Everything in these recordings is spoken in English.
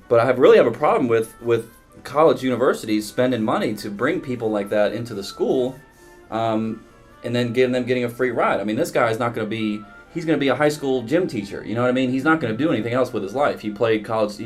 But I really have a problem with college universities spending money to bring people like that into the school, and then getting a free ride. I mean, this guy's not going to be. He's going to be a high school gym teacher. You know what I mean? He's not going to do anything else with his life. He played college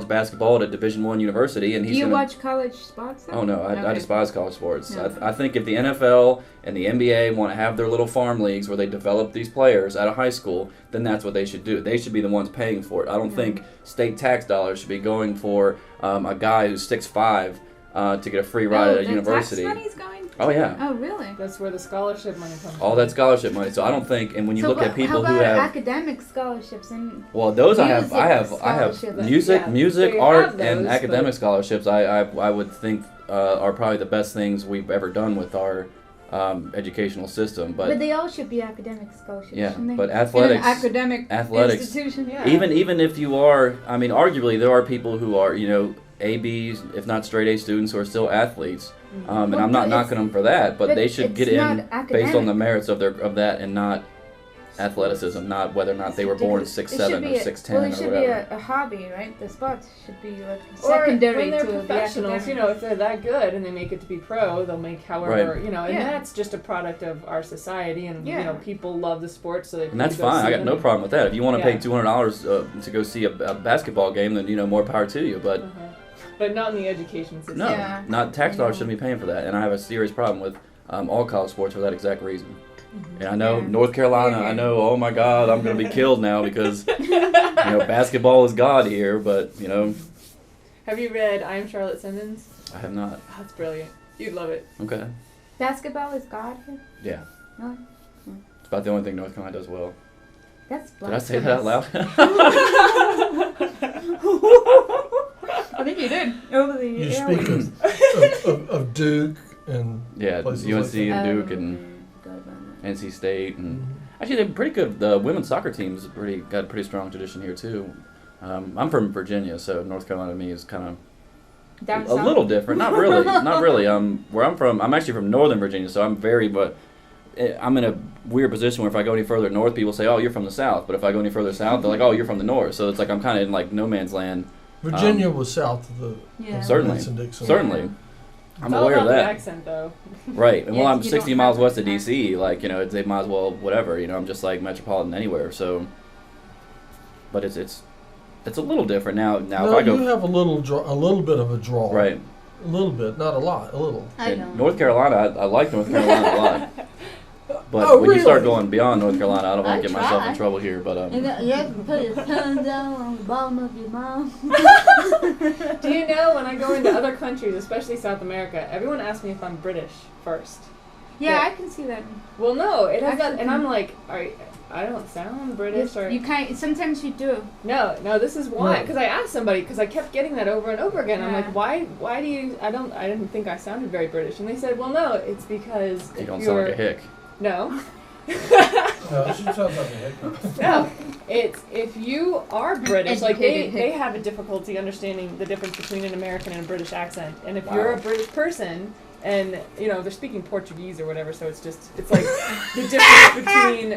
basketball at a Division I university, and he's. Do you watch college sports? Though? Oh no, I despise college sports. No. I think if the NFL and the NBA want to have their little farm leagues where they develop these players out of high school, then that's what they should do. They should be the ones paying for it. I don't think state tax dollars should be going for a guy who's 6'5" to get a free ride at a university. Tax money's going? Oh yeah. Oh really? That's where the scholarship money comes from. All that scholarship money. So I don't think, and when you look at people who have academic scholarships and those I have music, art, and academic scholarships. I would think are probably the best things we've ever done with our educational system. But they all should be academic scholarships. Yeah, shouldn't they? but athletics, academic institution. Yeah. Even if you are, I mean, arguably there are people who are ABs, if not straight A students, who are still athletes. And I'm not knocking them for that, but they should get in based on the merits of that and not athleticism, not whether or not they were born 6'7" or 6'10" Well, it or should whatever. be a hobby, right? The sports should be like secondary when they're to professionals. the If they're that good and they make it to be pro, they'll make however and that's just a product of our society, and people love the sport, so they. And that's fine. I got no problem with that. If you want to pay $200 to go see a basketball game, then more power to you. But. But not in the education system. No, not tax dollars shouldn't be paying for that, and I have a serious problem with all college sports for that exact reason. And I know North Carolina. I know. Oh my God, I'm going to be killed now because basketball is God here. But Have you read I Am Charlotte Simmons? I have not. Oh, that's brilliant. You'd love it. Okay. Basketball is God here? Yeah. No. It's about the only thing North Carolina does well. That's Did I say that out loud? I think you did. Over the You speak of Duke and UNC and Duke and NC State and actually they're pretty good. The women's soccer team's got a pretty strong tradition here too. I'm from Virginia, so North Carolina to me is kind of a little different. Not really, not really. Where I'm from, I'm actually from Northern Virginia, so I'm in a weird position where if I go any further north, people say, "Oh, you're from the South," but if I go any further south, they're like, "Oh, you're from the North." So it's like I'm kind of in like no man's land. Virginia was south of the certainly. I'm aware of that. The accent, though. Right, and I'm 60 miles west of DC. Like they might as well whatever. I'm just like metropolitan anywhere. So, but it's a little different now. Now no, if I go, you have a little bit of a draw. Right. A little bit, not a lot, a little. I know. North Carolina, I like North Carolina a lot. But when really? you start going beyond North Carolina, I don't want to get myself in trouble here. But you have to put your tongue down on the bottom of your mouth. Do you know when I go into other countries, especially South America, everyone asks me if I'm British first. Yeah, I can see that. Well, no, it has that, and I'm like, I don't sound British. Yes, you kind. Sometimes you do. No, this is why. Because I asked somebody, because I kept getting that over and over again. I'm like, why do you? I didn't think I sounded very British, and they said, well, no, it's because you don't sound like a hick. No. No, she sounds like a hick. No, it's if you are British, like they have a difficulty understanding the difference between an American and a British accent, and if you're a British person. And they're speaking Portuguese or whatever, so it's like the difference between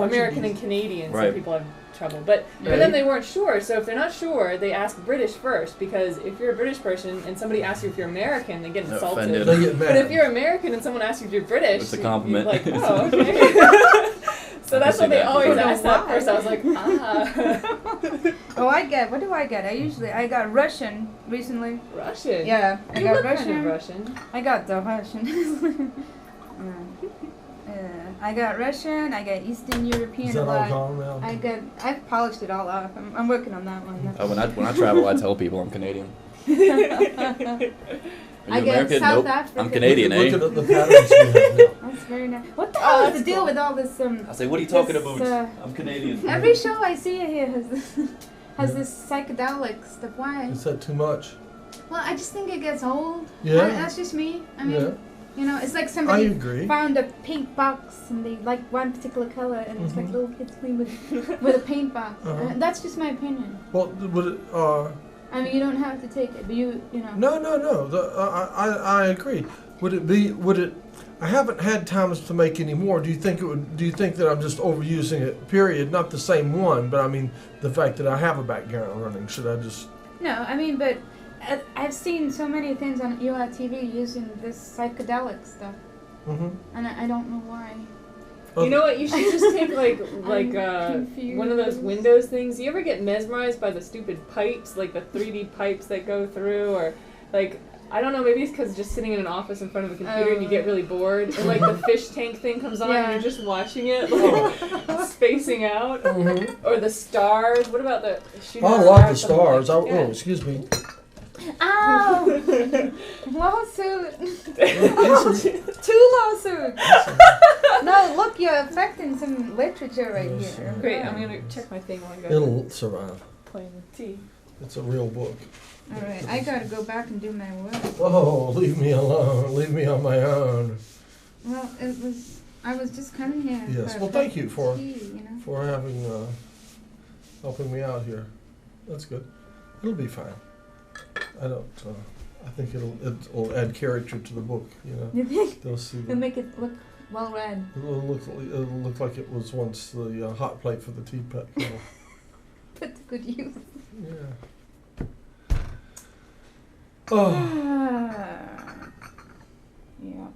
American and Canadian. Right. Some people have trouble, but for them they weren't sure. So if they're not sure, they ask British first, because if you're a British person and somebody asks you if you're American, they get insulted. Offended. They get mad. But if you're American and someone asks you if you're British, it's a compliment. You're like, oh, okay. So that's what they always ask that first. I was like, Oh, what do I get? I got Russian recently. Russian? Yeah, I got Russian. Kind of Russian. I got the Russian. I got Russian. I got Eastern European. Is that a lot. all gone now? I've polished it all off. I'm working on that one. When I travel, I tell people I'm Canadian. I get American? South Nope. Africa. I'm Canadian, Look eh? at the patterns we have now. That's very nice. What the hell is the deal with all this? I say, what are you talking about? I'm Canadian. Every show I see here has this psychedelic stuff. Why? Is that too much? Well, I just think it gets old. Yeah. That's just me. I mean, it's like somebody I agree. found a paint box and they like one particular color, and it's like little kids playing with a paint box. That's just my opinion. Well, would it? I mean, you don't have to take it, but you know. No. I agree. Would it? I haven't had times to make any more. Do you think that I'm just overusing it? Period. Not the same one, but I mean the fact that I have a background running. Should I just? No, I mean, but I've seen so many things on TV using this psychedelic stuff, and I don't know why. You know what? You should just take like one of those Windows things. You ever get mesmerized by the stupid pipes, like the 3D pipes that go through, or like I don't know. Maybe it's because just sitting in an office in front of a computer and you get really bored, and like the fish tank thing comes on and you're just watching it, like spacing out, or the stars. What about the? I love the stars. Oh, excuse me. Ow! Lawsuit! 2 lawsuits! No, look, you're affecting some literature right here. Great, I'm gonna check my thing while I go. It'll survive. Playing with tea. It's a real book. Alright, I gotta go back and do my work. Oh, leave me alone. Leave me on my own. Well, I was just coming here. Yes, well thank you for tea, for having, helping me out here. That's good. It'll be fine. I think it'll add character to the book, You think? They'll see It'll make it look well read. It'll look like it was once the hot plate for the teapot kettle. Put to good use. Yeah. Oh. Yeah.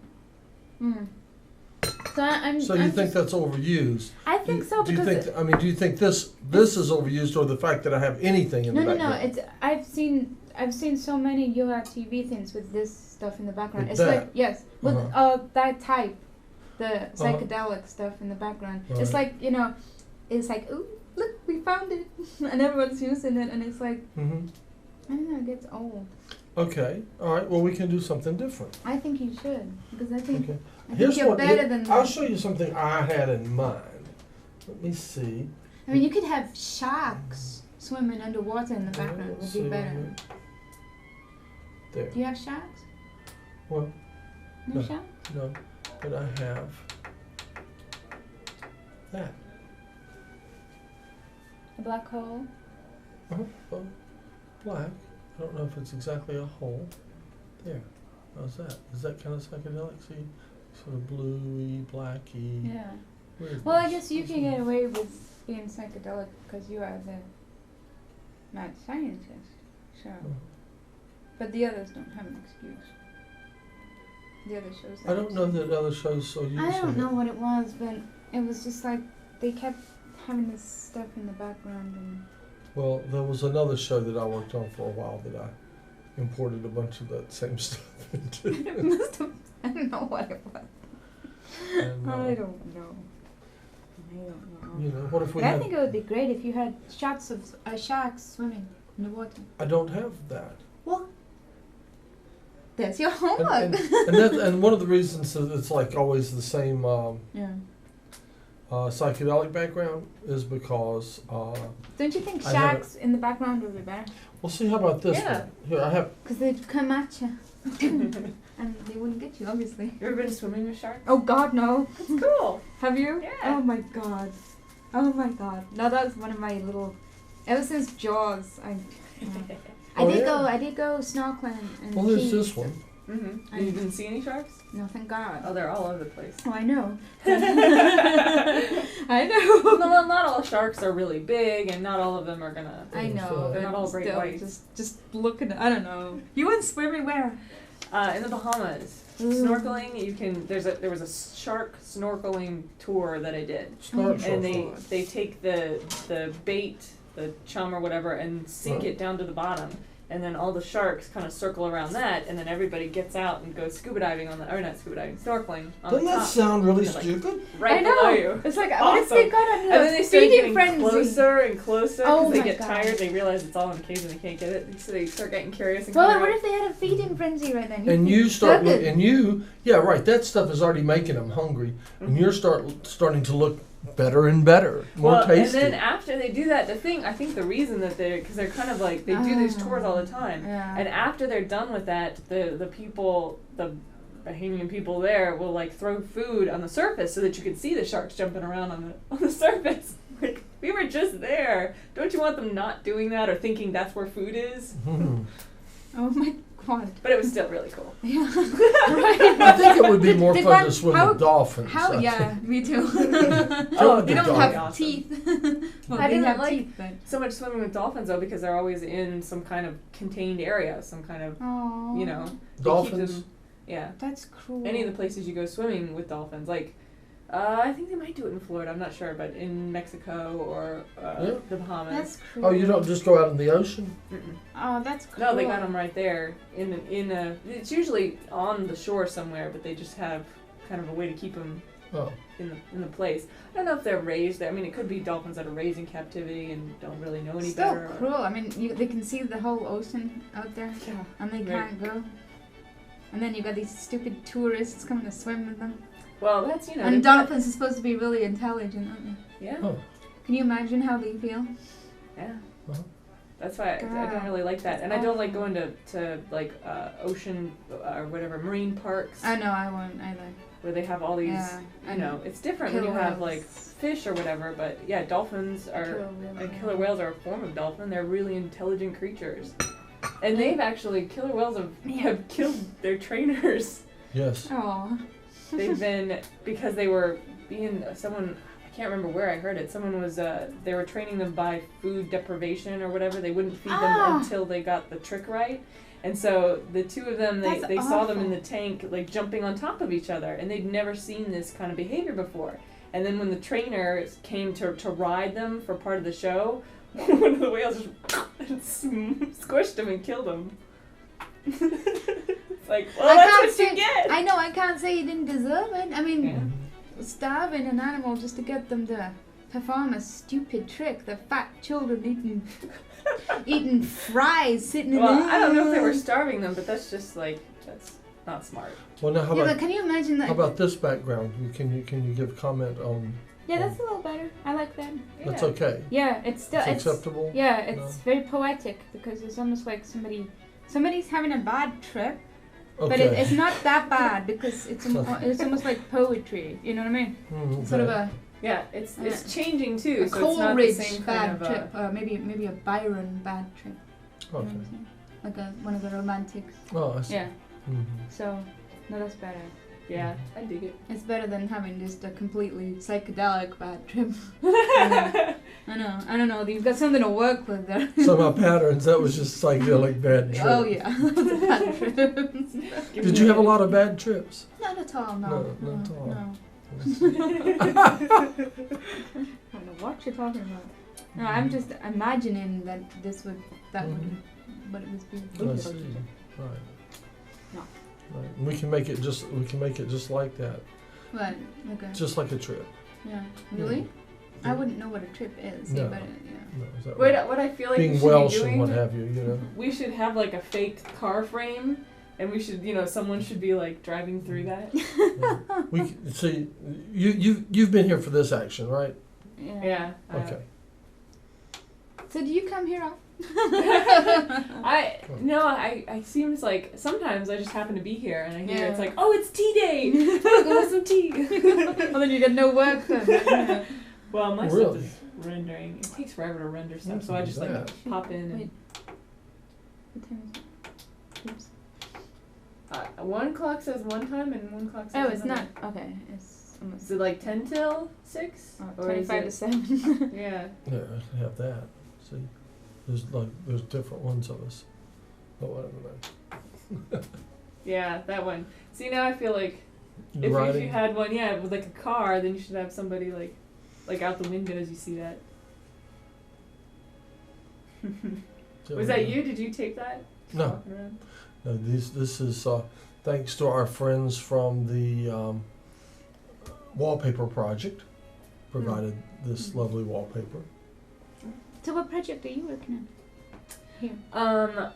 So you think that's overused? I think so Do you because think? Do you think this is overused, or the fact that I have anything in the background? No. I've seen so many TV things with this stuff in the background. With it's that? like with that type, the psychedelic stuff in the background. Right. It's like it's like ooh look we found it, and everyone's using it, and it's like I don't know, it gets old. Okay, all right. Well, we can do something different. I think you should because I think. Okay. I think you're better than I'll show you something I had in mind. Let me see. I mean, you could have sharks swimming underwater in the background. It would be better. There. Do you have sharks? Well, No sharks? no, but I have that. A black hole? Oh, black. I don't know if it's exactly a hole. There. How's that? Is that kind of psychedelic? See? Sort of bluey, blacky. Yeah. Weirdness. Well, I guess you can get away with being psychedelic because you are the mad scientist. So, but the others don't have an excuse. The other shows. I don't know that other shows so useful. I don't know what it was, but it was just like they kept having this stuff in the background. And Well, there was another show that I worked on for a while that I imported a bunch of that same stuff into. it must have. I don't know what it was. And, I don't know. You know, what if we I had? think it would be great if you had shots of sharks swimming in the water. I don't have that. Well, that's your homework. And one of the reasons that it's like always the same yeah. psychedelic background is because. Don't you think I sharks in the background would be better? Well, see, how about this Yeah. one? Here, I have. Because they'd come at you. And they wouldn't get you, obviously. You ever been swimming with sharks? Oh, God, no. That's cool. Have you? Yeah. Oh, my God. Oh, my God. Now, that's one of my little... Ever since Jaws, I did go snorkeling and Well, there's this one. Mm-hmm. I- You didn't see any sharks? No, thank God. Oh, they're all over the place. Oh, I know. I know. Well, not all sharks are really big, and not all of them are gonna. I know. They're not all but great still, whites. Just looking. I don't know. You went swimming where? In the Bahamas, Ooh. snorkeling. You can. There was a shark snorkeling tour that I did, Shark and tour. they take the bait, the chum or whatever, and sink it down to the bottom. And then all the sharks kind of circle around that, and then everybody gets out and goes scuba diving on the, or not scuba diving, snorkeling on Doesn't the that top. sound really Like, stupid? Right I know. below you. It's like, Awesome. what if they got on And then they start feeding getting frenzy? closer and closer Oh because they my get God. tired. They realize it's all in a cage and they can't get it, so they start getting curious and Well, coming what out. if they had a feeding frenzy right then? And you start, Look at- and you, yeah, right. That stuff is already making them hungry, and you're starting to look better and better, more tasty. And then after they do that, I think the reason that because they're kind of like, they do these tours all the time. Yeah. And after they're done with that, the people, the Bahamian people there will like throw food on the surface so that you can see the sharks jumping around on the surface. Like, we were just there. Don't you want them not doing that or thinking that's where food is? Oh my god. But it was still really cool. Yeah. I think it would be more Did fun one- to swim how- with dolphins. How? I Yeah, think. me too. Oh, They the don't have dolphins. teeth. Well, I they didn't have like- teeth, but. So much swimming with dolphins though, because they're always in some kind of contained area, some kind of, Oh. you know, they keep Dolphins? them- yeah. That's cruel. Any of the places you go swimming with dolphins, like, I think they might do it in Florida. I'm not sure, but in Mexico or Yeah. the Bahamas. That's cruel. Oh, you don't just go out in the ocean? Mm-mm. Oh, that's cruel. No, they got them right there in a. It's usually on the shore somewhere, but they just have kind of a way to keep them Oh. in the place. I don't know if they're raised there. I mean, it could be dolphins that are raised in captivity and don't really know any Still better. or- cruel. I mean, they can see the whole ocean out there, Yeah. and they Right. can't go. And then you got these stupid tourists coming to swim with them. Well, that's you know. And they've got- dolphins are supposed to be really intelligent, aren't they? Yeah. Oh. Can you imagine how they feel? Yeah. Uh-huh. That's why I don't God. really like that, and I That's don't like awful. going to like ocean or whatever marine parks I know, I won't either. where they have all these. Yeah. You know, it's different when you Killer have like whales. fish or whatever, but yeah, dolphins are. Killer whales, And yeah. killer whales are a form of dolphin. They're really intelligent creatures, and they've actually killer whales have killed their trainers. Yes. Aw. They've been because they were being someone. I can't remember where I heard it. Someone was they were training them by food deprivation or whatever. They wouldn't feed them Ah. until they got the trick right. And so the two of them, they That's saw them in awful. the tank like jumping on top of each other, and they'd never seen this kind of behavior before. And then when the trainers came to ride them for part of the show, one of the whales just squished him and killed him. It's like, well, that's what you get. I know, I can't say you didn't deserve it. I mean, Yeah. starving an animal just to get them to perform a stupid trick. The fat children eating fries, sitting in Well, the... I don't know if they were starving them, but that's just like that's not smart. Well, now how Yeah, about but can you imagine that? how about this background? Can you give comment on? Yeah, that's a little better. I like that. That's Yeah. okay. Yeah, it's still... It's acceptable. Yeah, it's No. very poetic because it's almost like somebody's having a bad trip, Okay. but it's not that bad because it's almost like poetry. You know what I mean? Mm, Sort of okay. a Yeah, it's changing too, a so it's not the Coleridge same bad kind of. trip, or maybe a Byron bad trip. You know what Okay. I'm saying? Like one of the romantics. Oh, I see. Yeah. Mhm. So no, that's better. Yeah, I dig it. It's better than having just a completely psychedelic bad trip. I know. I don't know. You've got something to work with there. So my patterns, that was just psychedelic bad trip. Oh yeah, bad trips. Did you have a lot of bad trips? Not at all. No. No, not at all. No. I don't know what you're talking about. No, I'm just imagining that Mhm. what it would be. I see. Right. No. Right. And we can make it just like that. What? Okay. Just like a trip. Yeah. Really? Yeah. I wouldn't know what a trip is. No. But No, is that right? What I feel like we Being should Welsh be doing, and what have you, you know. we should have like a fake car frame, and we should, someone should be like driving through that. Yeah. See, you've been here for this action, right? yeah. Yeah. Okay. So do you come here often? I seems like sometimes I just happen to be here and I hear Yeah. it's like, oh, it's tea day. Go have some tea. Well, then you get no work done. Yeah. Well, my Really? stuff is rendering. It takes forever to render stuff, so I just like That. pop in and. Wait. What time is it? Oops. One clock says one time and one clock says Oh, it's another. not. Okay, it's almost Is it like 10 till 6? Or is 25 to it- 7. Yeah. Yeah, I have that. See, there's different ones of us. Oh, whatever. Yeah, that one. See, now I feel like You if riding? you had one, yeah, with like a car, then you should have somebody like out the windows. You see that? Was that you? Did you take that? No. Walking around? No, this is thanks to our friends from the wallpaper project, provided this lovely wallpaper. So what project are you working on? Here.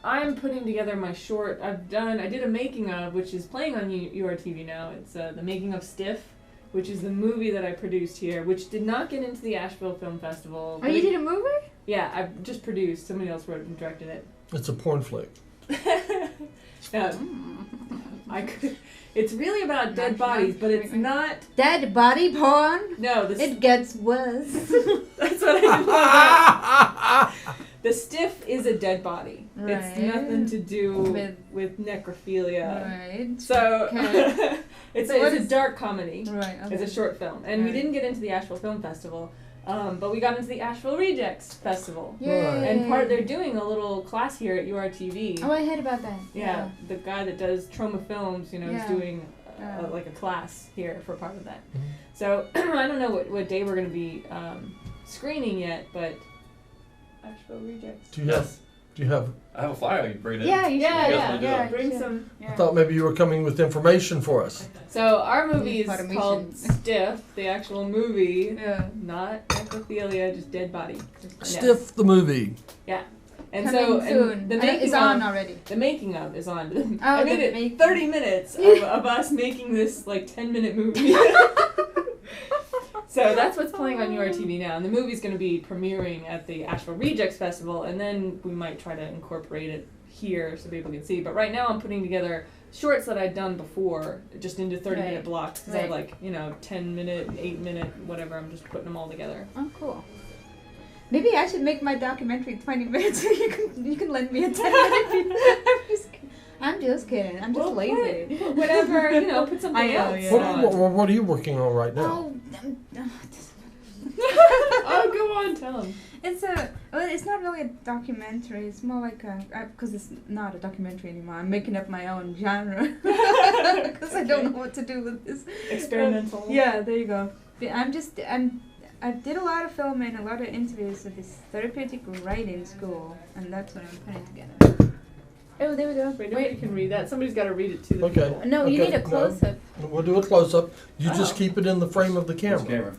I'm putting together my short. I did a making of, which is playing on URTV now. It's the making of Stiff, which is the movie that I produced here, which did not get into the Asheville Film Festival. Oh, but you it- did a movie? Yeah, I just produced. Somebody else wrote and directed it. It's a porn flick. Now, it's really about dead bodies, but it's not. Dead body porn? No, It gets worse. that's what I didn't know. The stiff is a dead body. Right. It's nothing to do with necrophilia. Right. So Okay. it's a dark comedy. Right. Okay. It's a short film, and we Right. didn't get into the Asheville Film Festival, but we got into the Asheville Rejects Festival. Yay. And they're doing a little class here at URTV. Oh, I heard about that. Yeah, the guy that does Trauma Films, is Yeah. doing Yeah. like a class here for part of that. Mhm. So I don't know what day we're going to be screening yet, but Asheville Rejects. Do you have? I have a flyer. You bring it in. Yeah, you should. Yeah, You guys yeah, wanna do yeah. it? Bring Sure. some. Yeah. I thought maybe you were coming with information for us. So our movie is Automation. called Stiff, the actual movie, Yeah. not necrophilia, just dead body. Stiff the movie. And Coming so soon. and the making it's on of, already. the making of is on. Oh, I made the it making. 30 minutes of us making this like 10-minute movie. So that's what's playing on URTV now, and the movie's going to be premiering at the Asheville Rejects Festival, and then we might try to incorporate it here so people can see. But right now I'm putting together shorts that I'd done before, just into 30-minute Right. blocks, because I have Right. like 10-minute, 8-minute, whatever. I'm just putting them all together. Oh, cool. Maybe I should make my documentary 20 minutes so you can lend me a 10-minute. I'm just kidding. I'm just lazy. Whatever, put something I know, else. yeah. What are you working on right now? Oh, go on, tell them. It's not really a documentary. It's more like because it's not a documentary anymore. I'm making up my own genre because I don't know what to do with this. Experimental. Yeah, there you go. I did a lot of filming, a lot of interviews at this therapeutic writing school, and that's what I'm putting together. Oh, there we go. Wait, nobody can read that. Somebody's got to read it to the Okay. people. No, you Okay, need a close up. We'll do a close up. You just Oh. keep it in the frame of the Which camera. camera?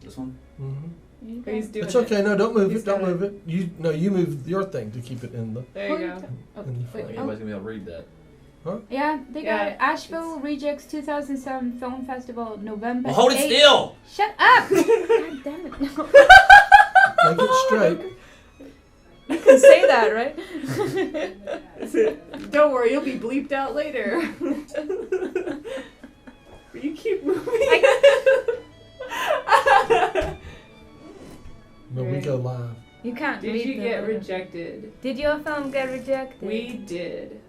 This one? Mm-hmm. He's doing It's okay. No, don't move He's it. Don't got it. move it. You move your thing to keep it in the. There you go. Oh, in the I frame. think anybody's gonna be able to read that. Yeah, they got Yeah, it. Asheville Rejects 2007 Film Festival, November. Well, hold it 8th. still! Shut up! God damn it! No. Make it straight. You can say that, right? Don't worry, you'll be bleeped out later. You keep moving. No, we go live. You can't Did read you the- get rejected? Did your film get rejected? We did.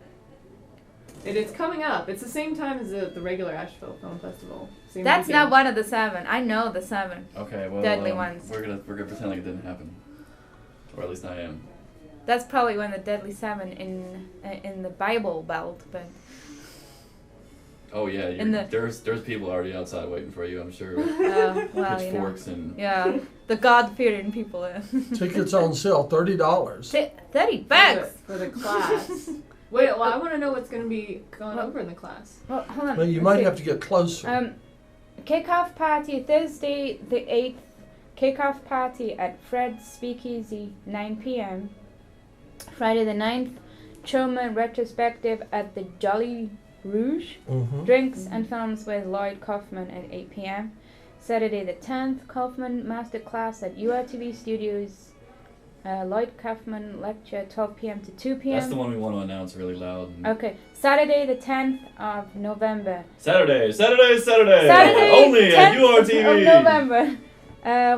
It's coming up. It's the same time as the regular Asheville Film Festival. Same That's weekend. not one of the 7. I know the 7. Okay, well, Deadly ones. We're gonna pretend like it didn't happen, or at least I am. That's probably one of the deadly 7 in the Bible Belt, but Oh yeah, In the- there's people already outside waiting for you. I'm sure. With well, you know. pitchforks and. Yeah, the God-fearing people. Tickets on sale, $30. $30 for the class. Wait, well, I want to know what's going to be going over in the class. Well, hold on. Well, you let's might see. have to get closer. Kickoff party Thursday the 8th. Kickoff party at Fred's Speakeasy, 9 p.m. Friday the 9th. Trauma retrospective at the Jolly Rouge. Mm-hmm. Drinks and films with Lloyd Kaufman at 8 p.m. Saturday the 10th. Kaufman masterclass at URTV Studios. Lloyd Kaufman lecture 12 p.m. to 2 p.m. That's the one we want to announce really loud. And Okay, Saturday the 10th of November. Saturday! Saturday, Only at 10th URTV. of November.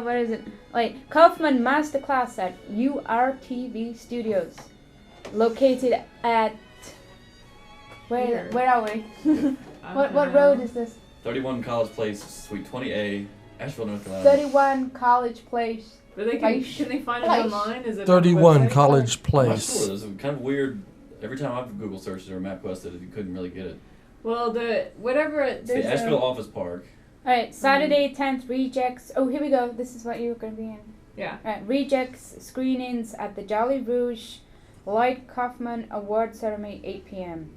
What is it? Wait, Kaufman masterclass at URTV Studios, located at Here. where are we? What road is this? 31 College Place, Suite 20A, Asheville, North Carolina. 31 College Place. But they can they find it Place. online? Is it 31 on the website? College I'm not Place. sure. There's a kind of weird. Every time I've Google searched it or MapQuested it, you couldn't really get it. Well, whatever. It's the Asheville Office Park. Alright, Saturday 10th, Rejects. Oh, here we go. This is what you're going to be in. Yeah. Alright, Rejects screenings at the Jolly Rouge. Lloyd Kaufman Award Ceremony, 8 p.m.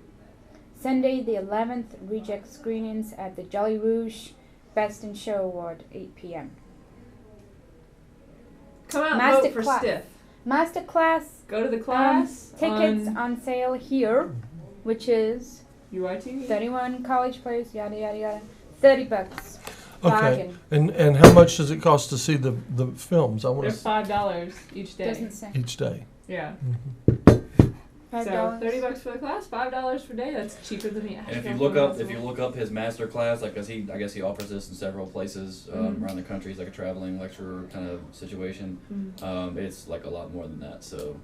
Sunday the 11th, Rejects screenings at the Jolly Rouge. Best in Show Award, 8 p.m. Come out and vote for Masterclass. Stiff. Masterclass. Go to the class. Tickets on on sale here, which is UITV. 31 College Place, yada yada yada. $30. Okay. Bargain. And how much does it cost to see the films? I want They're to $5 each day. Doesn't say. each day. Yeah. Mhm. $5. So $30 for the class, $5 per day. That's cheaper than the And if Asheville you look Film up, Festival. his master class, like, 'cause I guess he offers this in several places around the country. He's like a traveling lecturer kind of situation. It's like a lot more than that. So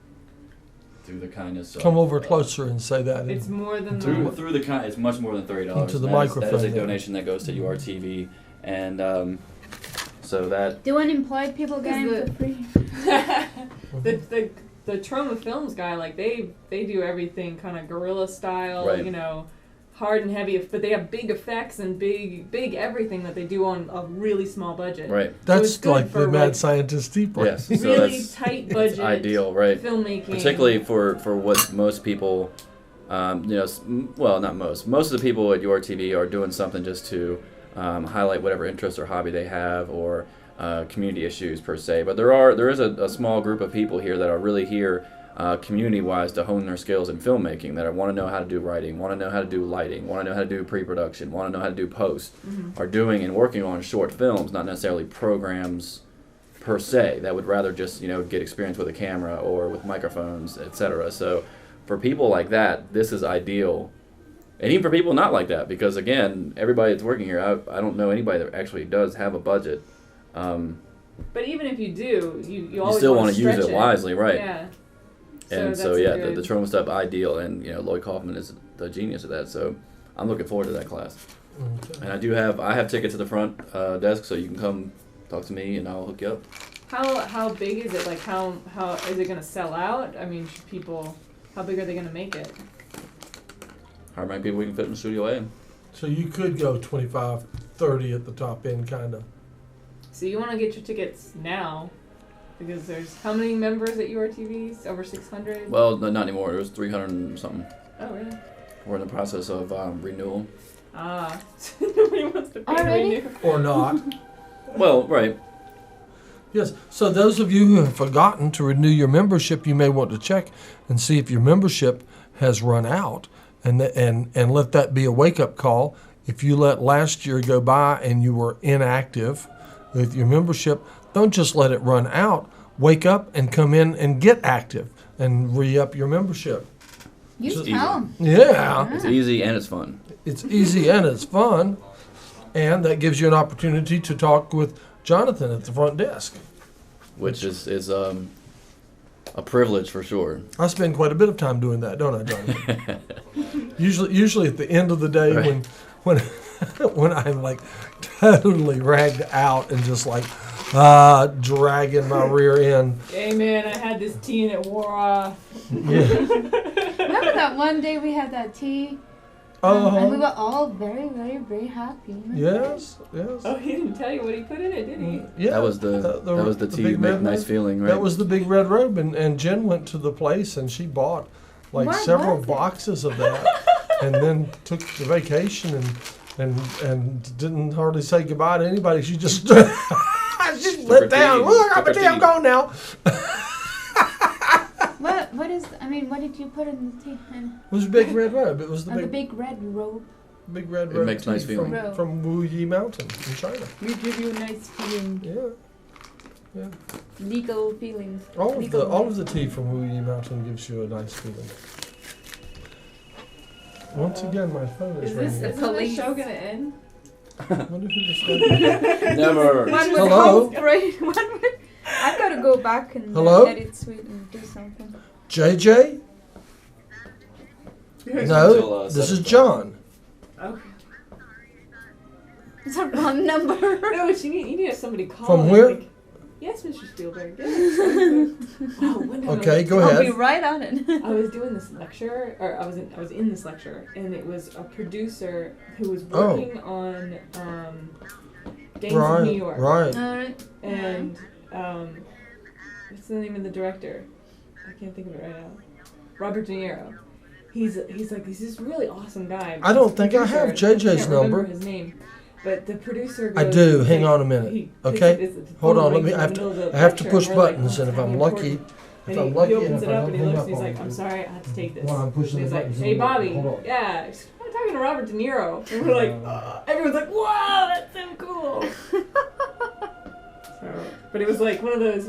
through the kindness of, Come over closer and say that. It's more than through the kind, it's much more than $30. Into the That microphone is a there. donation that goes to URTV, and so that Do unemployed people get in for free? the Trauma Films guy, like they do everything kind of guerrilla style, Right. you know, hard and heavy, but they have big effects and big everything that they do on a really small budget. right. So it's That's good like for, the mad like, scientist deep brain. Yes, so Really that's tight budget ideal, right? filmmaking. Particularly for what most people, not most. Most of the people at URTV are doing something just to highlight whatever interest or hobby they have, or community issues per se. But there is a small group of people here that are really here community-wise to hone their skills in filmmaking, that want to know how to do writing, want to know how to do lighting, want to know how to do pre-production, want to know how to do post, are doing and working on short films, not necessarily programs per se, that would rather just get experience with a camera or with microphones, etc. So for people like that, this is ideal. And even for people not like that, because again, everybody that's working here, I don't know anybody that actually does have a budget. But even if you do, you always still want want to use it wisely, right? Yeah. And so that's yeah, a good- the trauma stuff ideal, and Lloyd Kaufman is the genius of that. So I'm looking forward to that class. Okay. And I have tickets at the front desk, so you can come talk to me, and I'll hook you up. How big is it? Like how is it gonna sell out? I mean, should people? How big are they gonna make it? How many people we can fit in the Studio A? So you could go 25, 30 at the top end, kind of. So you want to get your tickets now, because there's how many members at URTV's? Over 600. Well, no, not anymore. There was 300 and something. Oh really? We're in the process of renewal. Ah, nobody wants to pay Already? renew. Or not. Well, right. Yes. So those of you who have forgotten to renew your membership, you may want to check and see if your membership has run out, and let that be a wake-up call. If you let last year go by and you were inactive with your membership, don't just let it run out. Wake up and come in and get active and re-up your membership. You Just tell them. Yeah. It's easy and it's fun. It's easy and it's fun, and that gives you an opportunity to talk with Jonathan at the front desk. Which is a privilege for sure. I spend quite a bit of time doing that, don't I, Jonathan? usually at the end of the day, Right. when I'm like totally ragged out and just like dragging my rear end. Hey man, I had this tea and it wore off. Yeah. Remember that one day we had that tea? And we were all very, very, very happy. Remember Yes, yes. Oh, he didn't tell you what he put in it, did he? Yeah. That was the tea big make red nice robe. feeling, right? That was the big red robe, and Jen went to the place and she bought like What several was it? boxes of that, and then took the vacation and didn't hardly say goodbye to anybody. She just she let down. tea. Look, I'm Took her a damn tea. gone now. What did you put in the tea? And, It was a big red robe. It was the the big big red robe. red It robe makes tea nice feeling. from Wu Yi Mountain in China. We give you a nice feeling. Yeah. Legal feelings. All of the tea from Wu Yi Mountain gives you a nice feeling. Once again, my phone is ringing. Is this show gonna end? Wonder who this is. Never. One would Hello? hope, right? I've got to go back and Hello? edit sweet and do something. JJ? No, Until, this 7 is John. Okay. It's a wrong number. No, but you need somebody call. From and where? like, yes, Mr. Spielberg. Yes. Oh, one time Okay, go I'll be ahead. right on it. I was doing this lecture, or I was in this lecture, and it was a producer who was working on Gangs of New York. Right. Alright. And what's the name of the director? I can't think of it right now. Robert De Niro. He's this really awesome guy. I don't think I have Producer, JJ's I can't remember number. his name, but the producer. I goes, do. he's Hang like- on a minute. he Okay? picks it, Hold on. phone Let me. rings I in the middle of the have to lecture, push and we're like, buttons, oh, and if it's I'm really lucky, important. if And I'm he lucky, opens and if it I up don't and he hang looks up and he's on like, you. I'm sorry, I have to take this. While I'm pushing He's the like, buttons hey in the middle. Bobby, Hold on. yeah, I'm talking to Robert De Niro. And we're like, everyone's like, wow, that's so cool. So, but it was like one of those,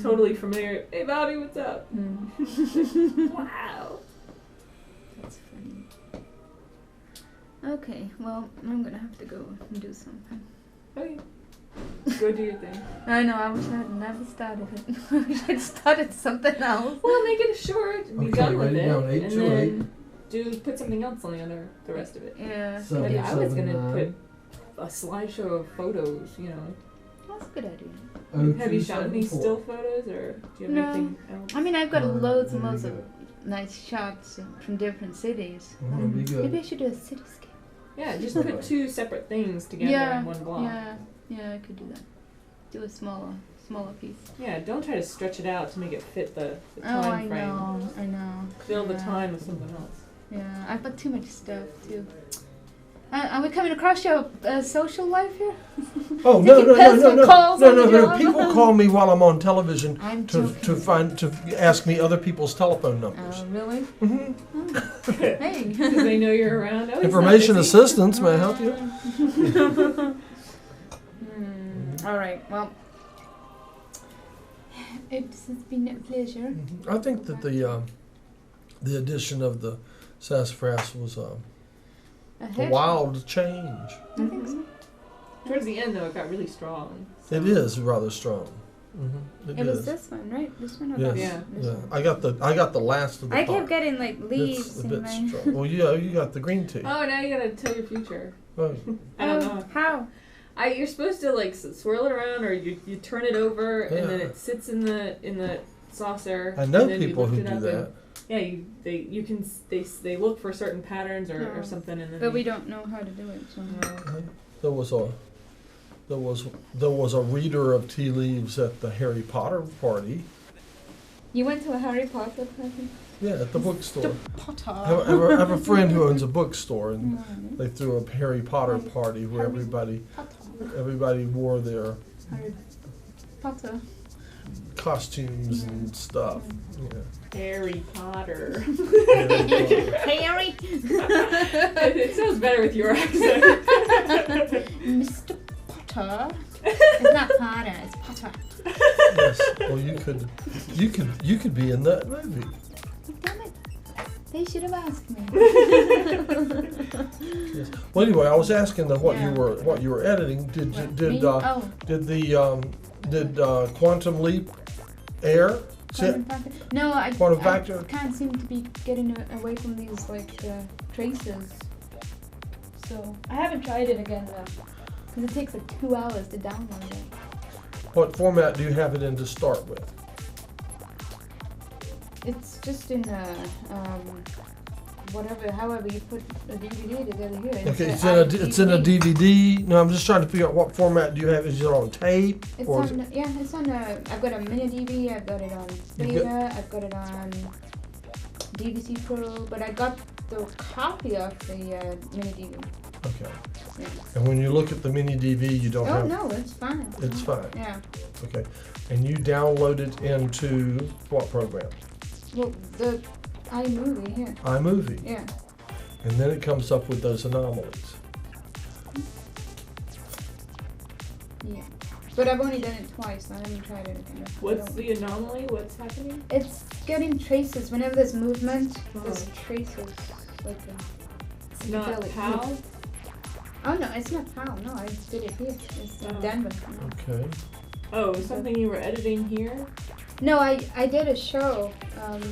totally familiar. Hey, Bobby, what's up? Wow. That's funny. Okay, well, I'm gonna have to go and do something. Okay. Go do your thing. I know, I wish I had never started it. I wish I'd started something else. Well, make it short. Be Okay, done with write it it. down, 8 and to then put something else on the other, the rest of it. Yeah. So- Maybe I was gonna 779. put a slideshow of photos, you know. That's a good idea. Have you shot any 0274. still photos, or do you have No. anything else? I mean, I've got loads and there loads you of go. nice shots from different cities. That'd be good. Maybe I should do a cityscape. Yeah, just put two separate things together Yeah, in one block. yeah, I could do that. Do a smaller piece. Yeah, don't try to stretch it out to make it fit the Oh, time frame. I know. Fill the Yeah. time with something else. Yeah, I've got too much stuff too. Are we coming across your social life here? Oh no Taking no no no personal no calls no on no the no! job? People call me while I'm on television I'm to joking. to ask me other people's telephone numbers. Oh, really? hmm Oh. Hey. Because they know you're around. Oh, he's not Information busy. assistance may I help you. All right. Well, it's been a pleasure. I think that the addition of the sassafras was a wild change. I think so. Towards the end, though, it got really strong. It is rather strong. It It was is. this one, right? This one or Yes. that Yeah. one? This Yeah, one. I got the last of the I pot. kept getting like leaves It's a in bit my. strong. Well, yeah, you got the green tea. Oh, now you gotta tell your future. Oh, I don't know. How? You're supposed to like swirl it around, or you turn it over, and then Yeah. it sits in the saucer. I know and then you people lift who it do up that. And, they look for certain patterns or No. something, and then But we don't know how to do it. So. There was a reader of tea leaves at the Harry Potter party. You went to a Harry Potter party? Yeah, at the bookstore. The Potter. I have a friend who owns a bookstore, and they threw a Harry Potter party where everybody wore their Harry Potter. costumes and stuff. Yeah. Harry Potter. Harry. It sounds better with your accent. Mr. Potter. It's not Potter. It's Potter. Yes. Well, you could be in that movie. Damn it. They should have asked me. Yes. Well, anyway, I was asking them what Yeah. you were editing. Did Quantum Leap air? Quantum factor. No, Quantum I factor? can't seem to be getting away from these traces. So I haven't tried it again though, because it takes like 2 hours to download it. What format do you have it in to start with? It's just in however you put a DVD together here. Okay, it's in a DVD. No, I'm just trying to figure out what format do you have. Is it on tape? It's or is on. It's on. I've got a mini DV. I've got it on Beta. I've got it on DVC Pro. But I got the copy of the mini DV. Okay. Yeah. And when you look at the mini DV, you don't Oh have. no, it's fine. It's fine. Yeah. Okay. And you download it into what program? Well, the iMovie here. iMovie. Yeah. And then it comes up with those anomalies. Yeah. But I've only done it twice. I haven't tried it again. What's the anomaly? What's happening? It's getting traces. Whenever there's movement, there's traces. Like It's you not feel it PAL? move. Oh no, it's not PAL. No, I did it here. It's in Oh. Denver. Okay. Oh, something you were editing here? No, I did a show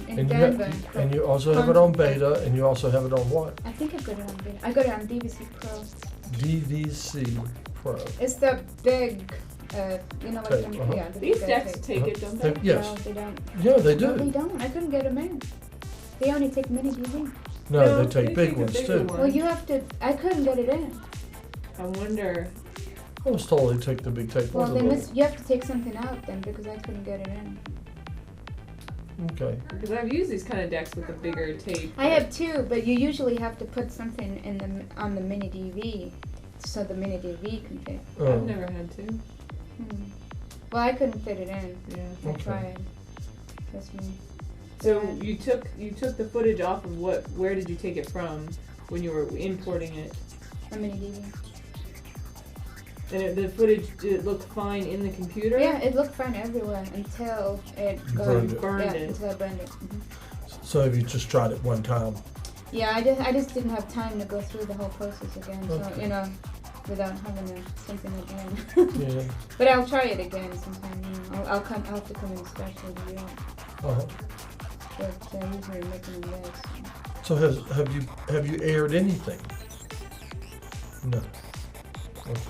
in And Denver. and you also have it on beta, and you also have it on what? I think I got it on beta. I got it on DVC Pro. DVC Pro. It's the big, you know what? Tape, Yeah, the These big decks tape. take it, don't they? Yes. No, they don't. Yeah, they No, they do. don't. I couldn't get them in. They only take mini DV. No, No, they take they big take a ones bigger too. one. Well, you have to. I couldn't get it in. I wonder. I was told they take the big tape Well, ones. you have to take something out then because I couldn't get it in. Okay. Because I've used these kind of decks with the bigger tape. I have two, but you usually have to put something on the mini DV, so the mini DV can fit. Oh. I've never had to. Well, I couldn't fit it in. Yeah. I Okay. tried. Trust me. So you took the footage off of what? Where did you take it from when you were importing it? A mini DV. And the footage, did it look fine in the computer? Yeah, it looked fine everywhere until it Burned it. Burned it. Until I burned it. So have you just tried it one time? Yeah, I just didn't have time to go through the whole process again. Okay. So without having something again. Yeah. But I'll try it again sometime. I'll have to come in special to do it. Uh-huh. But usually making this. So have you aired anything? No. Okay.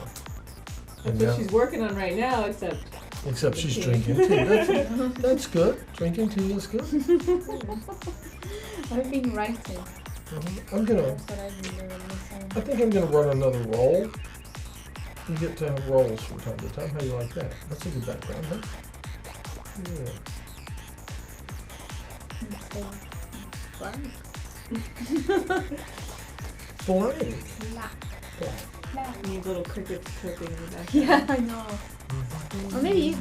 And That's what now, she's working on right now, except she's tea. drinking tea. That's good. Drinking tea is good. I've been writing. I'm gonna. That's what I've been doing this summer. I think I'm gonna run another roll. You get to have rolls from time to time. How do you like that? That's a good background, huh? Yeah. Blank. Need little crickets chirping in the background. Yeah, I know. Or maybe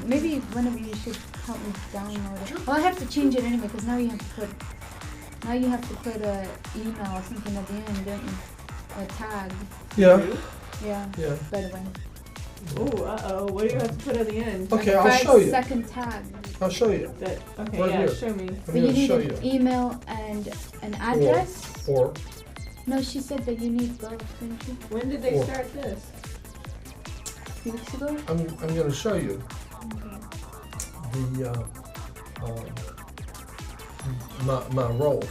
one of you should help me download it. Well, I have to change it anyway because now you have to put a email or something at the end, don't you? A tag. Yeah. Yeah. Yeah. By the way. Oh, what do you have to put at the end? Okay, A I'll show you. 5-second tag. I'll show you. Okay, Right yeah, here. show me. I'm But you gonna need show an you. email and an address. Or No, she said that you need both, didn't she? When did they Or- start this? 2 weeks ago. I'm gonna show you the my role.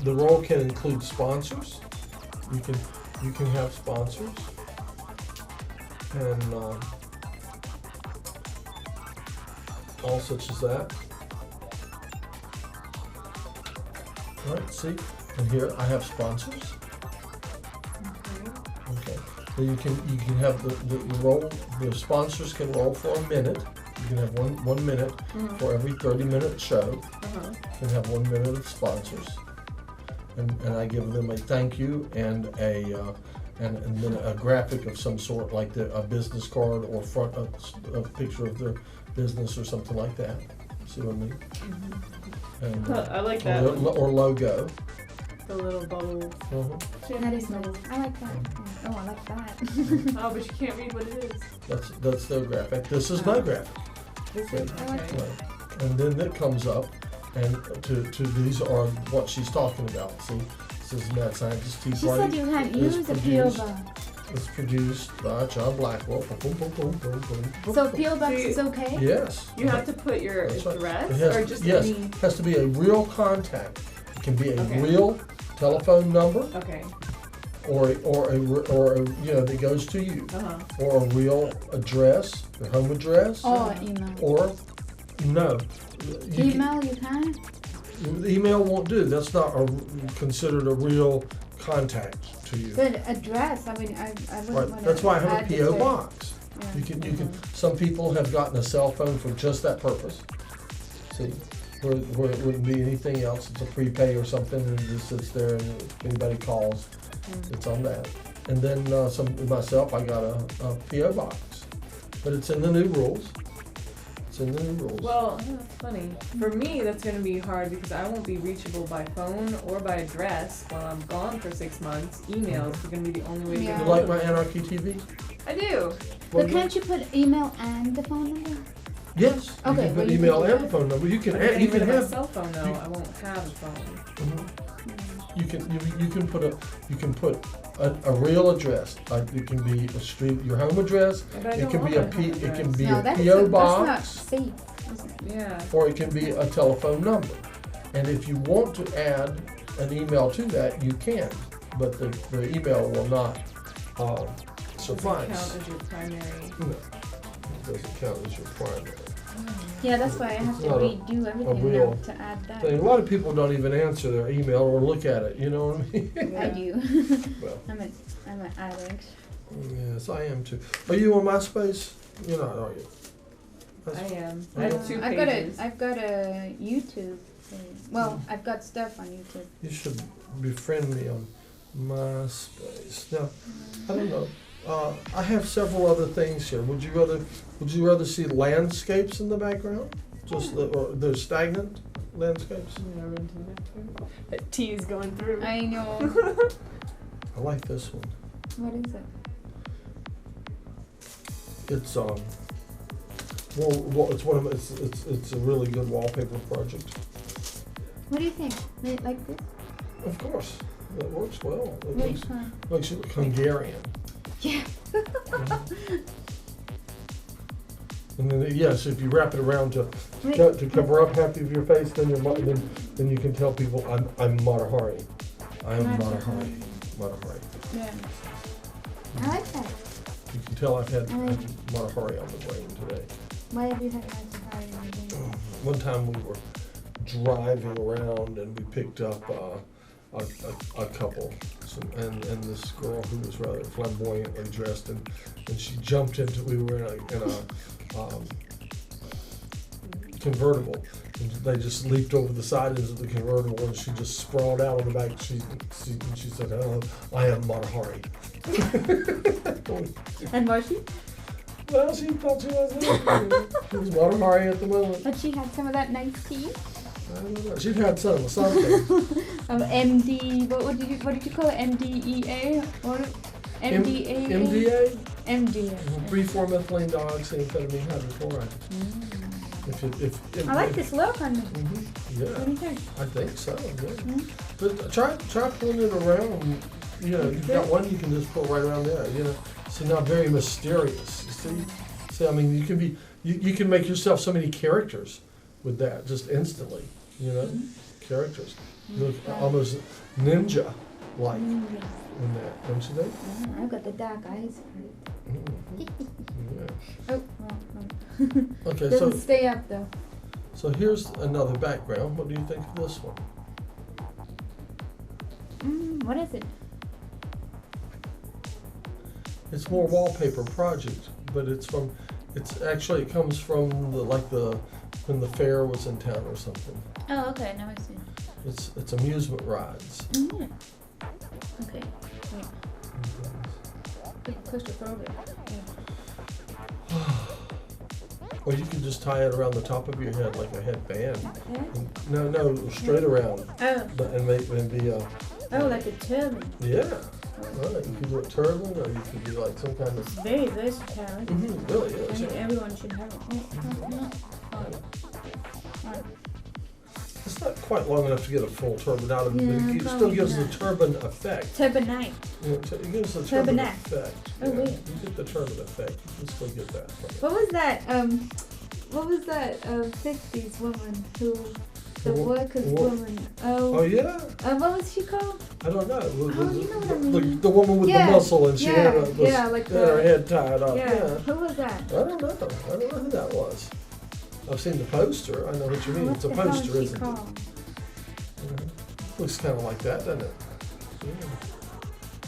The role can include sponsors. You can have sponsors, and all such as that. All right, see, and here I have sponsors. Okay, so you can have the roll. The sponsors can roll for a minute. You can have one minute for every 30-minute show. You can have 1 minute of sponsors, and I give them a thank you and and then a graphic of some sort, like a business card or front a picture of their business or something like that. See what I mean? And, I like that. or logo. The little bubble. That is nice. I like that. Oh, I like that. Oh, but you can't read what it is. That's their graphic. This is my graphic. This is, I like okay. Right. And then it comes up, and to these are what she's talking about. See, this is Mad Scientist Tea She Party. said you can't is use a P.O. produced- box. It's produced by John Blackwell. Boom, boom, boom, boom, boom. So P.O. box See, is okay? Yes. You have to put your That's right. address It has- or just yes, any. it has to be a real contact. It can be a Okay. real telephone number, Okay. or that goes to you, or a real address, your home address, Oh, email. or no. Email you can? The email won't do. That's not considered a real contact to you. But address, I mean, I wouldn't Right. want That's why I have a add P.O. the- box. Yeah. You can. Some people have gotten a cell phone for just that purpose. See, where it wouldn't be anything else. It's a prepay or something, and it just sits there. And if anybody calls, it's on that. And then myself, I got a P.O. box, but it's in the new rules. It's in the new rules. Well, that's funny. For me, that's going to be hard because I won't be reachable by phone or by address while I'm gone for 6 months. Emails are going to be the only way to Yeah. get You hold like of my me. Anarchy TV? I do. But can't you put email and the phone number? Yes. You Okay, can well, put you email can do and the that. phone number. You can I'm add, getting you rid can of my have. cell phone though. you- I won't have a phone. You can put a real address. It can be a street, your home address. But I It don't can be a want my home It can address. be No, a that's P.O. not box, safe, is it? Yeah. or it can be a telephone number. And if you want to add an email to that, you can, but the email will not suffice. Count as your primary. No, it doesn't count as your primary. Yeah, that's why I have It's to not redo everything real now to add that. thing. A lot of people don't even answer their email or look at it. You know what I mean? I do. Well, I'm an addict. yes, I am too. Are you on MySpace? You're not, are you? I am. I I have know. 2 I've pages. got a YouTube thing. Well, I've got stuff on YouTube. You should befriend me on MySpace. Now, I don't know. I have several other things here. Would you rather see landscapes in the background? Just the stagnant landscapes? That tea is going through. I know. I like this one. What is it? it's well, it's one of it's a really good wallpaper project. What do you think? Like this? Of course, it works well. It Which one? makes you look Hungarian. Yeah. And then yes, if you wrap it around to cover up half of your face, then then you can tell people I'm Matahari. I am Matahari. Matahari. Yeah. I like that. You can tell I've had Matahari on the brain today. Why have you had Matahari on the brain? One time we were driving around and we picked up a couple, and this girl who was rather flamboyantly dressed, and she jumped into. We were in a convertible, and they just leaped over the side into the convertible, and she just sprawled out on the back. She said, "Oh, I am Matahari." And was she? Well, she thought she was. She was Matahari at the moment. But she had some of that nice tea. I don't know. She'd had something. MD. What did you call it? MDEA or MDA? MDA. MDA. 3,4-methylene dioxyamphetamine hydrochloride. I like this look on it. Mm-hmm. Yeah. What do you think? I think so. Yeah. Mm-hmm. But try pulling it around. You know, you've got one you can just pull right around there. You know, so not very mysterious. You see. So I mean, you can make yourself so many characters with that just instantly. You know, characters. You look almost ninja-like in that, don't you think? Yeah, I've got the dark eyes. Yeah. Oh, well. Okay, Doesn't stay up though. So here's another background. What do you think of this one? What is it? It's more wallpaper project, but it comes from when the fair was in town or something. Oh, okay. Now I see. It's amusement rides. Mm-hmm. Okay. Wait. Claustrophobic. Yeah. Or you could just tie it around the top of your head like a headband. Okay. No, straight around. Oh. And be a. Oh, like a turban. Yeah. Right. You could do a turban, or you could do like some kind of. It's very versatile. Mm-hmm. Really I is. think Yeah. everyone should have it. Oh. It's not quite long enough to get a full turban out of it, Yeah, but it still probably gives the not. turban effect. Turbanite. You know, it gives the turban Turbanette. effect. Oh, Yeah, wait. you get the turban effect. You can still get that from it. What was that 50s woman who, the workers woman? Oh yeah? What was she called? I don't know. You know what I mean. The woman with Yeah, the muscle, and she had like her head tied up. Yeah. Yeah. Who was that? I don't know. I don't know who that was. I've seen the poster. I know what you mean. It's a What the hell is poster, she isn't called? it? Yeah. Looks kind of like that, doesn't it?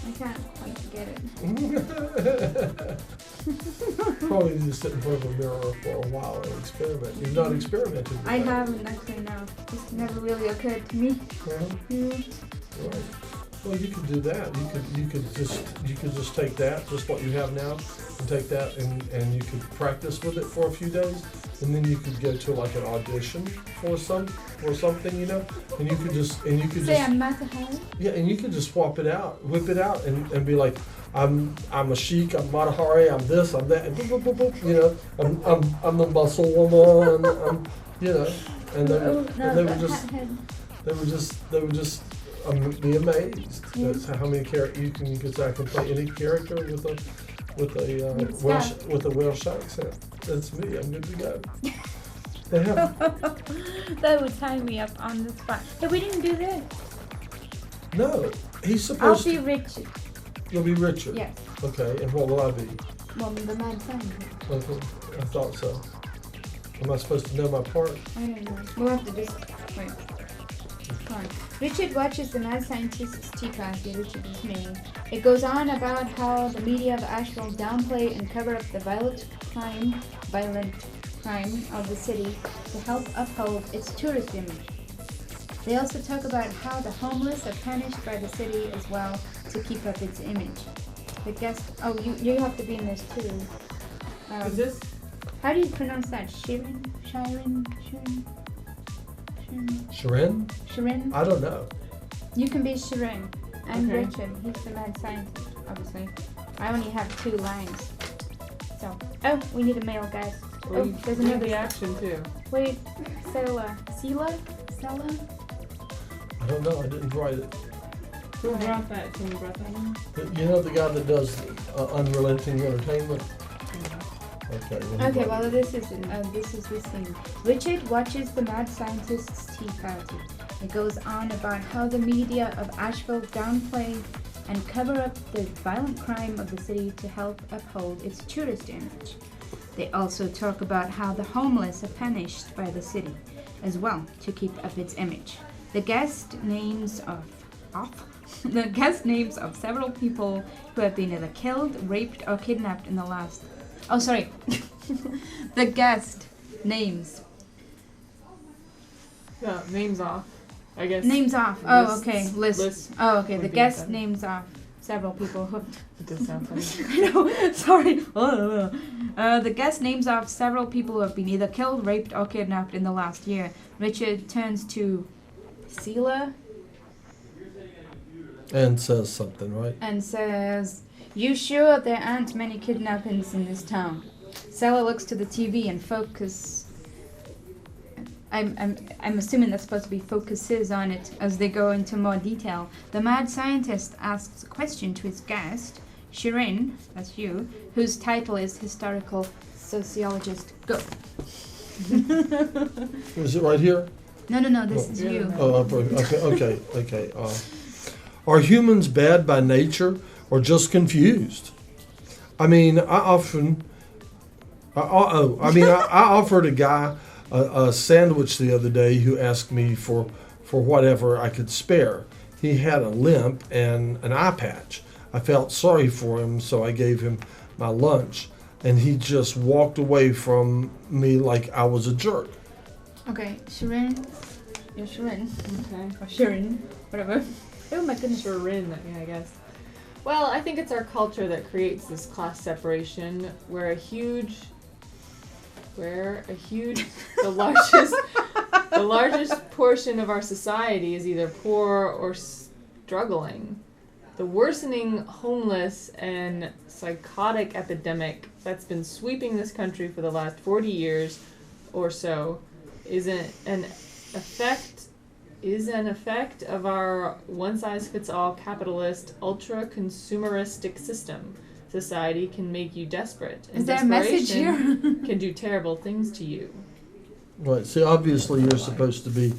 I can't quite get it. Yeah. Probably just sit in front of a mirror for a while and experiment. You've not experimented with I that. haven't actually, no. This never really occurred to me. Yeah. Right. Well, you could do that. You could just take that, just what you have now, and take that and you could practice with it for a few days, and then you could go to like an audition for something, you know, and you could just Say I'm Matahari? yeah, and you could just whip it out, and be like, I'm a sheik, I'm Matahari, I'm this, I'm that, and boop, boop, boop, boop, you know, I'm the muscle woman, you know, and they would just be amazed at how many characters you can. Because I can play any character with a Welsh accent. That's me. I'm good to go. They have. That would tie me up on the spot. Hey, we didn't do this. No, he's I'll supposed be to. Richard. You'll be Richard. Yes. Okay, and what will I be? Well, the mad scientist. Okay, I thought so. Am I supposed to know my part? I don't know. We'll have to just wait. Come on. Richard watches the mad scientist's tea party. Richard is me. It goes on about how the media of Asheville downplay and cover up the violent crime of the city to help uphold its tourist image. They also talk about how the homeless are punished by the city as well to keep up its image. The guest. Oh, you have to be in this too. Is this? How do you pronounce that? Shirin? Shirin? I don't know. You can be Shirin. I'm Okay. Richard. He's the mad scientist, obviously. I only have 2 lines. So, oh, we need a male, guys. Well, Oh, you there's need another. the action too. Wait, Sela. Sela? I don't know. I didn't write it. Who brought that? Can you brought that one? You know the guy that does Unrelenting Entertainment? Okay. Okay, well, this is this scene. Richard watches the mad scientist's tea party. It goes on about how the media of Asheville downplay and cover up the violent crime of the city to help uphold its tourist image. They also talk about how the homeless are punished by the city as well to keep up its image. The guest names of several people who have been either killed, raped, or kidnapped in the last. Oh, sorry. The guest names. Yeah, names off. I guess. Names off. Oh, okay. List. Oh, okay. The would be guest better. names off several people who. It does sound funny. I know. Sorry. The guest names off several people who have been either killed, raped, or kidnapped in the last year. Richard turns to Sela And says something, right? and says, "You sure there aren't many kidnappings in this town?" Sela looks to the TV and focus. I'm assuming that's supposed to be focuses on it as they go into more detail. The mad scientist asks a question to his guest, Shirin, that's you, whose title is historical sociologist. Go. Is it right here? No, this is Yeah. you. Oh, okay. Are humans bad by nature or just confused? I mean, I offered a guy a sandwich the other day who asked me for whatever I could spare. He had a limp and an eye patch. I felt sorry for him, so I gave him my lunch, and he just walked away from me like I was a jerk. Okay, Shirin. You're Shirin. Okay. Or Shirin. Whatever. Oh my goodness. Shirin, yeah, I guess. Well, I think it's our culture that creates this class separation where the largest portion of our society is either poor or struggling. The worsening homeless and psychotic epidemic that's been sweeping this country for the last 40 years or so is an effect of our one-size-fits-all capitalist, ultra-consumeristic system. Society can make you desperate, and Is there a message here? can do terrible things to you. Right. See, obviously you're supposed to be